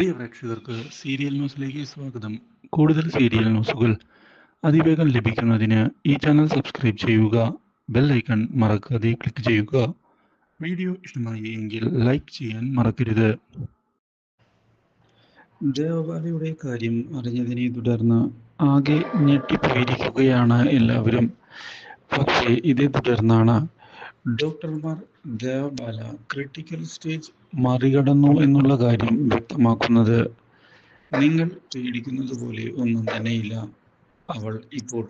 പ്രിയ പ്രേക്ഷകർക്ക് സീരിയൽ ന്യൂസിലേക്ക് സ്വാഗതം. കൂടുതൽ സീരിയൽ ന്യൂസുകൾ അതിവേഗം ലഭിക്കുന്നതിന് ഈ ചാനൽ സബ്സ്ക്രൈബ് ചെയ്യുക. ബെൽ ഐക്കൺ മറക്കാതെ ക്ലിക്ക് ചെയ്യുക. വീഡിയോ ഇഷ്ടമായി എങ്കിൽ ലൈക്ക് ചെയ്യാൻ മറക്കരുത്. ദേവബാലയുടെ കാര്യം അറിഞ്ഞതിനെ തുടർന്ന് ആകെ ഞെട്ടിപ്പോയിരിക്കുകയാണ് എല്ലാവരും. പക്ഷേ ഇതേ തുടർന്നാണ് ഡോക്ടർമാർ ദേവബാല ക്രിട്ടിക്കൽ സ്റ്റേജ് മറികടന്നു എന്നുള്ള കാര്യം വ്യക്തമാക്കുന്നത്. നിങ്ങൾ പേടിക്കുന്നത് പോലെ ഒന്നും തന്നെയില്ല. അവൾ ഇപ്പോൾ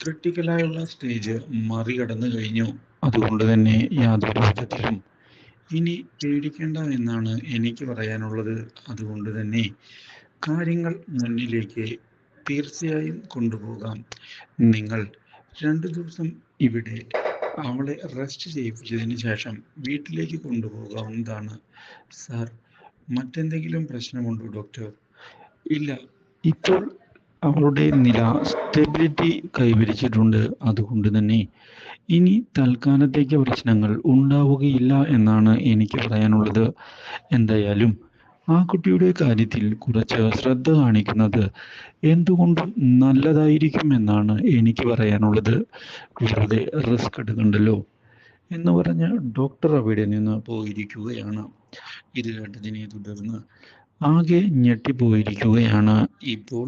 ക്രിട്ടിക്കലായുള്ള സ്റ്റേജ് മറികടന്നു കഴിഞ്ഞു. അതുകൊണ്ട് തന്നെ യാതൊരു വിധത്തിലും ഇനി പേടിക്കേണ്ട എന്നാണ് എനിക്ക് പറയാനുള്ളത്. അതുകൊണ്ട് തന്നെ കാര്യങ്ങൾ മുന്നിലേക്ക് തീർച്ചയായും കൊണ്ടുപോകാം. നിങ്ങൾ 2 ദിവസം ഇവിടെ അവളെ റെസ്റ്റ് ചെയ്യിപ്പിച്ചതിന് ശേഷം വീട്ടിലേക്ക് കൊണ്ടുപോകാവുന്നതാണ്. സാർ, മറ്റെന്തെങ്കിലും പ്രശ്നമുണ്ടോ ഡോക്ടർ? ഇല്ല, ഇപ്പോൾ അവളുടെ നില സ്റ്റെബിലിറ്റി കൈവരിച്ചിട്ടുണ്ട്. അതുകൊണ്ട് തന്നെ ഇനി തൽക്കാലത്തേക്ക് പ്രശ്നങ്ങൾ ഉണ്ടാവുകയില്ല എന്നാണ് എനിക്ക് പറയാനുള്ളത്. എന്തായാലും ആ കുട്ടിയുടെ കാര്യത്തിൽ കുറച്ച് ശ്രദ്ധ കാണിക്കുന്നത് എന്തുകൊണ്ടും നല്ലതായിരിക്കും എന്നാണ് എനിക്ക് പറയാനുള്ളത്. വെറുതെ റിസ്ക് എടുക്കണ്ടല്ലോ എന്ന് പറഞ്ഞ് ഡോക്ടർ അവിടെ നിന്ന് പോയിരിക്കുകയാണ്. ഇത് കേട്ടതിനെ തുടർന്ന് ആകെ ഞെട്ടിപ്പോയിരിക്കുകയാണ് ഇപ്പോൾ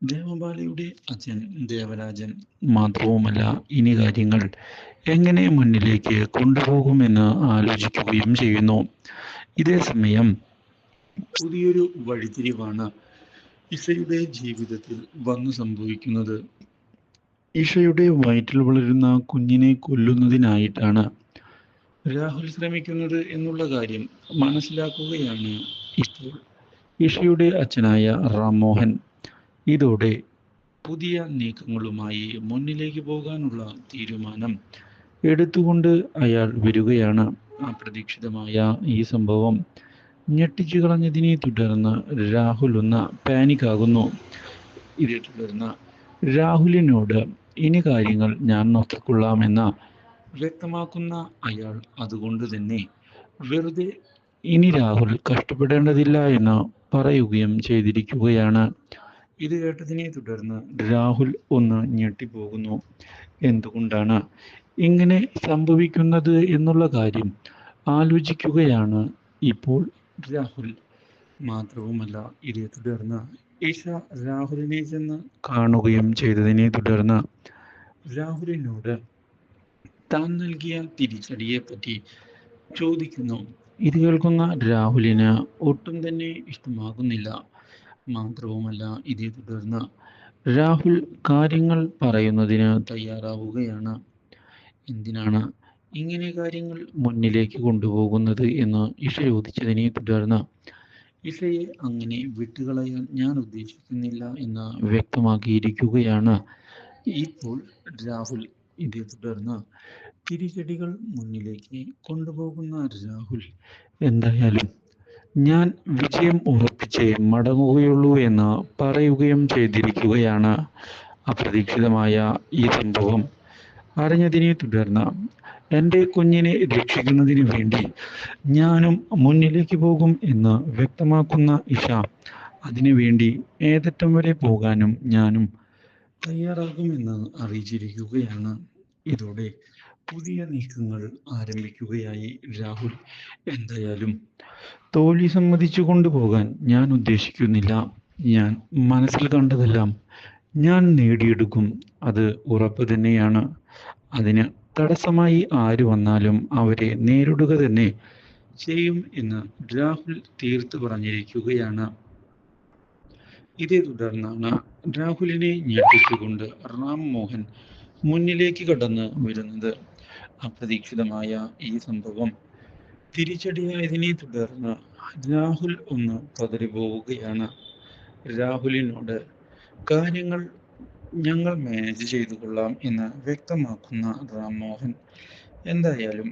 ദേവബാലയുടെ അച്ഛൻ ദേവരാജൻ. മാത്രവുമല്ല, ഇനി കാര്യങ്ങൾ എങ്ങനെ മുന്നിലേക്ക് കൊണ്ടുപോകുമെന്ന് ആലോചിക്കുകയും ചെയ്യുന്നു. ഇതേ സമയം പുതിയൊരു വഴിത്തിരിവാണ് ഇഷയുടെ ജീവിതത്തിൽ വന്നു സംഭവിക്കുന്നത്. ഇഷയുടെ വയറ്റിൽ വളരുന്ന കുഞ്ഞിനെ കൊല്ലുന്നതിനായിട്ടാണ് രാഹുൽ ശ്രമിക്കുന്നത് എന്നുള്ള കാര്യം മനസ്സിലാക്കുകയാണ് ഇപ്പോൾ ഇഷയുടെ അച്ഛനായ റാംമോഹൻ. ഇതോടെ പുതിയ നീക്കങ്ങളുമായി മുന്നിലേക്ക് പോകാനുള്ള തീരുമാനം എടുത്തുകൊണ്ട് അയാൾ വരികയാണ്. അപ്രതീക്ഷിതമായ ഈ സംഭവം ഞെട്ടിച്ചു കളഞ്ഞതിനെ തുടർന്ന് രാഹുൽ ഒന്ന് പാനിക് ആകുന്നു. ഇതേ തുടർന്ന് രാഹുലിനോട് ഇനി കാര്യങ്ങൾ ഞാൻ നോക്കിക്കൊള്ളാമെന്ന് വ്യക്തമാക്കുന്ന അയാൾ അതുകൊണ്ട് തന്നെ വെറുതെ ഇനി രാഹുൽ കഷ്ടപ്പെടേണ്ടതില്ല എന്ന് പറയുകയും ചെയ്തിരിക്കുകയാണ്. ഇത് കേട്ടതിനെ തുടർന്ന് രാഹുൽ ഒന്ന് ഞെട്ടിപ്പോകുന്നു. എന്തുകൊണ്ടാണ് ഇങ്ങനെ സംഭവിക്കുന്നത് എന്നുള്ള കാര്യം ആലോചിക്കുകയാണ് ഇപ്പോൾ രാഹുൽ. മാത്രവുമല്ല, ഇതേ തുടർന്ന് ഇഷ രാഹുലിനെ ചെന്ന് കാണുകയും ചെയ്തതിനെ തുടർന്ന് രാഹുലിനോട് താൻ നൽകിയ തിരിച്ചടിയെ പറ്റി ചോദിക്കുന്നു. ഇത് കേൾക്കുന്ന രാഹുലിന് ഒട്ടും തന്നെ ഇഷ്ടമാകുന്നില്ല. മാത്രവുമല്ല, ഇതേ തുടർന്ന് രാഹുൽ കാര്യങ്ങൾ പറയുന്നതിന് തയ്യാറാവുകയാണ്. എന്തിനാണ് ഇങ്ങനെ കാര്യങ്ങൾ മുന്നിലേക്ക് കൊണ്ടുപോകുന്നത് എന്ന് ഇഷ ചോദിച്ചതിനെ തുടർന്ന് ഇഷയെ അങ്ങനെ വിട്ടുകളയാൻ ഞാൻ ഉദ്ദേശിക്കുന്നില്ല എന്ന് വ്യക്തമാക്കിയിരിക്കുകയാണ് ഇപ്പോൾ രാഹുൽ. ഇതേ തുടർന്ന് തിരിച്ചടികൾ മുന്നിലേക്ക് കൊണ്ടുപോകുന്ന രാഹുൽ എന്തായാലും ഞാൻ വിജയം ഉറപ്പിച്ചേ മടങ്ങുകയുള്ളൂ എന്ന് പറയുകയും ചെയ്തിരിക്കുകയാണ്. അപ്രതീക്ഷിതമായ ഈ സംഭവം അറിഞ്ഞതിനെ തുടർന്ന് എൻ്റെ കുഞ്ഞിനെ രക്ഷിക്കുന്നതിന് വേണ്ടി ഞാനും മുന്നിലേക്ക് പോകും എന്ന് വ്യക്തമാക്കുന്ന ഇഷ അതിനുവേണ്ടി ഏതറ്റം വരെ പോകാനും ഞാനും തയ്യാറാകുമെന്ന് അറിയിച്ചിരിക്കുകയാണ്. ഇതോടെ പുതിയ നീക്കങ്ങൾ ആരംഭിക്കുകയായി രാഹുൽ. എന്തായാലും തോൽവി സമ്മതിച്ചു കൊണ്ടുപോകാൻ ഞാൻ ഉദ്ദേശിക്കുന്നില്ല. ഞാൻ മനസ്സിൽ കണ്ടതെല്ലാം ഞാൻ നേടിയെടുക്കും. അത് ഉറപ്പ് തന്നെയാണ്. അതിന് തടസ്സമായി ആര് വന്നാലും അവരെ നേരിടുക തന്നെ ചെയ്യും എന്ന് രാഹുൽ തീർത്തു പറഞ്ഞിരിക്കുകയാണ്. ഇതേ തുടർന്നാണ് രാഹുലിനെ ഞെട്ടിച്ചുകൊണ്ട് റാം മോഹൻ മുന്നിലേക്ക് കടന്ന് വരുന്നത്. അപ്രതീക്ഷിതമായ ഈ സംഭവം തിരിച്ചടിയായതിനെ തുടർന്ന് രാഹുൽ ഒന്ന് പതറിപ്പോവുകയാണ്. രാഹുലിനോട് കാര്യങ്ങൾ ഞങ്ങൾ മാനേജ് ചെയ്തു കൊള്ളാം എന്ന് വ്യക്തമാക്കുന്ന റാംമോഹൻ എന്തായാലും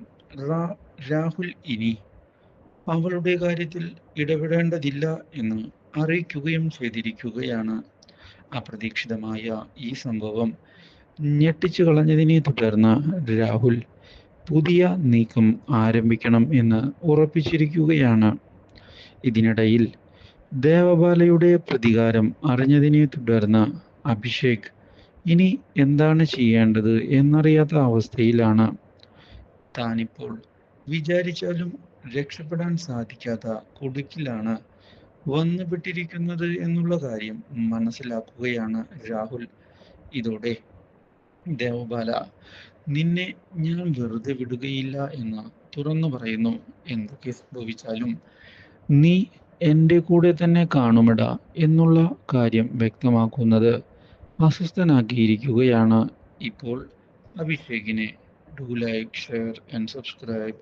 രാഹുൽ ഇനി അവളുടെ കാര്യത്തിൽ ഇടപെടേണ്ടതില്ല എന്ന് അറിയിക്കുകയും ചെയ്തിരിക്കുകയാണ്. അപ്രതീക്ഷിതമായ ഈ സംഭവം ഞെട്ടിച്ചു കളഞ്ഞതിനെ തുടർന്ന് രാഹുൽ പുതിയ നീക്കം ആരംഭിക്കണം എന്ന് ഉറപ്പിച്ചിരിക്കുകയാണ്. ഇതിനിടയിൽ ദേവബാലയുടെ പ്രതികാരം അറിഞ്ഞതിനെ തുടർന്ന് അഭിഷേക് ഇനി എന്താണ് ചെയ്യേണ്ടത് എന്നറിയാത്ത അവസ്ഥയിലാണ്. താനിപ്പോൾ വിചാരിച്ചാലും രക്ഷപ്പെടാൻ സാധിക്കാത്ത കുടുക്കിലാണ് വന്നുപെട്ടിരിക്കുന്നത് എന്നുള്ള കാര്യം മനസ്സിലാക്കുകയാണ് രാഹുൽ. ഇതോടെ ദേവബാല നിന്നെ ഞാൻ വെറുതെ വിടുകയില്ല എന്ന് തുറന്നു പറയുന്നു. എന്തൊക്കെ സംഭവിച്ചാലും നീ എൻ്റെ കൂടെ തന്നെ കാണുമെടാ എന്നുള്ള കാര്യം വ്യക്തമാക്കുന്നത് അസ്വസ്ഥനാക്കിയിരിക്കുകയാണ് ഇപ്പോൾ അഭിഷേകിനെ. Do like, share and subscribe.